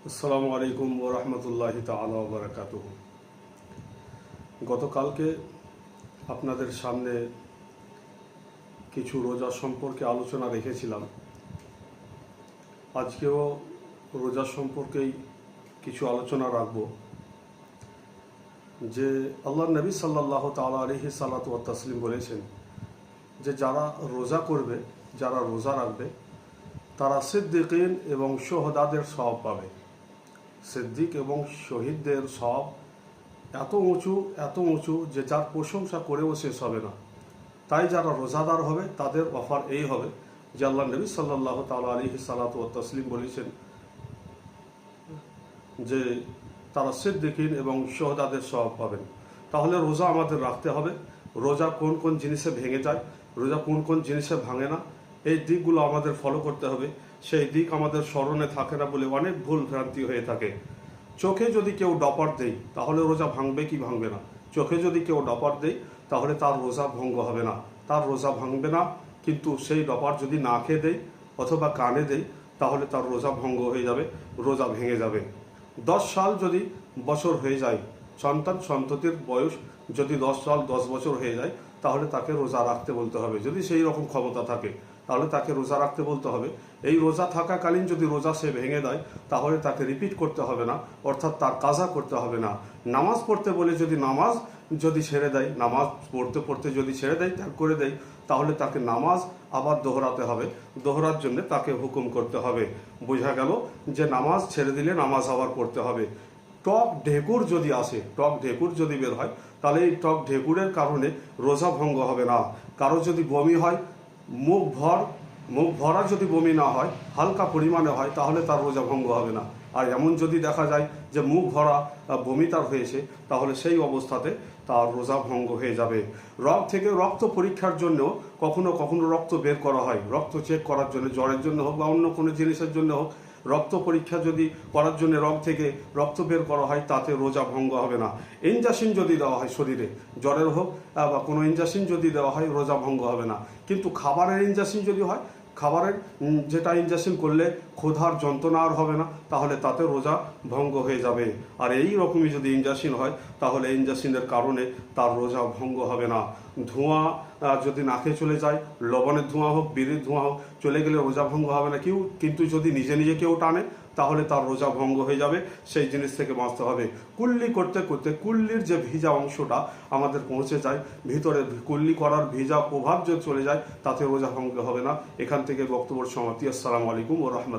আসসালামু আলাইকুম ওয়া রাহমাতুল্লাহি তাআলা ওয়া বারাকাতুহু। গতকালকে আপনাদের সামনে কিছু রোজা সম্পর্কে আলোচনা রেখেছিলাম। আজকেও রোজা সম্পর্কেই কিছু আলোচনা রাখব। যে আল্লাহর নবী সাল্লাল্লাহু তাআলা আলাইহি সাল্লাতু ওয়া তাসলিম বলেছেন যে যারা রোজা করবে, যারা রোজা রাখবে, তারা সিদ্দিকিন এবং শুহাদাদের সওয়াব পাবে। সিদ্দিক এবং শহীদদের সওয়াব এত উঁচু যে যার প্রশংসা করেও শেষ হবে না। তাই যারা রোজাদার হবে তাদের অফার এই হবে যে আল্লাহ নবী সাল্লাল্লাহু তাআলা আলাইহি সাল্লাতু ওয়া তাসলিম বলেছেন যে তারা সিদ্দিকিন এবং শুহাদাদের সওয়াব পাবেন। তাহলে রোজা আমাদের রাখতে হবে। রোজা কোন কোন জিনিসে ভেঙে যায়, রোজা কোন কোন জিনিসে ভাঙে না, এই দিকগুলো আমাদের ফলো করতে হবে। সেই দিক আমাদের স্মরণে থাকে না বলে অনেক ভুল ভ্রান্তি হয়ে থাকে। চোখে যদি কেউ ডপার দেয় তাহলে রোজা ভাঙবে কি ভাঙবে না? চোখে যদি কেউ ডপার দেয় তাহলে তার রোজা ভঙ্গ হবে না, তার রোজা ভাঙবে না। কিন্তু সেই ডপার যদি নাকে দেয় অথবা কানে দেয় তাহলে তার রোজা ভঙ্গ হয়ে যাবে, রোজা ভেঙে যাবে। 10 সাল যদি বছর হয়ে যায়, সন্ততির বয়স যদি 10 সাল 10 বছর হয়ে যায় তাহলে তাকে রোজা রাখতে বলতে হবে। যদি সেই রকম ক্ষমতা থাকে তাহলে তাকে রোজা রাখতে বলতে হবে। এই রোজা থাকাকালীন যদি রোজা সে ভেঙে দেয় তাহলে তাকে রিপিট করতে হবে না, অর্থাৎ তার কাজা করতে হবে না। নামাজ পড়তে বলে যদি ছেড়ে দেয়, নামাজ পড়তে যদি ছেড়ে দেয়, ত্যাগ করে দেয়, তাহলে তাকে নামাজ আবার দোহরাতে হবে। দোহরার জন্য তাকে হুকুম করতে হবে। বোঝা গেল যে নামাজ ছেড়ে দিলে নামাজ আবার পড়তে হবে। টক ঢেকুর যদি আসে, টক ঢেকুর যদি বের হয় তাহলে এই টক ঢেকুরের কারণে রোজা ভঙ্গ হবে না। কারো যদি বমি হয়, মুখ ভরা যদি বমি না হয়, হালকা পরিমাণে হয়, তাহলে তার রোজা ভঙ্গ হবে না। আর এমন যদি দেখা যায় যে মুখ ভরা বমি তার হয়েছে তাহলে সেই অবস্থাতে তার রোজা ভঙ্গ হয়ে যাবে। রক্ত পরীক্ষার জন্য কখনো কখনো রক্ত বের করা হয়, রক্ত চেক করার জন্য, জ্বরের জন্য হোক বা অন্য কোনো জিনিসের জন্য হোক, রক্ত পরীক্ষা যদি করার জন্য থেকে রক্ত বের করা হয় তাতে রোজা ভঙ্গ হবে না। ইনজেকশন যদি দেওয়া হয় শরীরে, জ্বরের হোক বা কোনো ইনজেকশন যদি দেওয়া হয় রোজা ভঙ্গ হবে না। কিন্তু খাবারের ইনজেকশন যদি হয়, খাবারের যেটা ইনজেকশন করলে ক্ষুধার যন্ত্রণা আর হবে না, তাহলে তাতে রোজা ভঙ্গ হয়ে যাবে। আর এই রকমই যদি ইনজেকশন হয় তাহলে ইনজেকশনের কারণে তার রোজা ভঙ্গ হবে না। ধোঁয়া যদি নাকে চলে যায়, লবণের ধোঁয়া হোক, বিড়ির ধোঁয়া হোক, চলে গেলে রোজা ভঙ্গ হবে না। কিন্তু যদি নিজে কেউ টানে তাহলে তার রোজা ভঙ্গ হয়ে যাবে। সেই জিনিস থেকে বাঁচতে হবে। কুল্লি করতে কুল্লির যে ভিজা অংশটা আমাদের পৌঁছে যায় ভিতরে, কুল্লি করার ভিজা প্রভাব যদি চলে যায় তাতে রোজা ভঙ্গ হবে না। এখান থেকে বক্তব্য সমাপ্তি। আসসালামু আলাইকুম ওয়া রাহমাতুল্লাহ।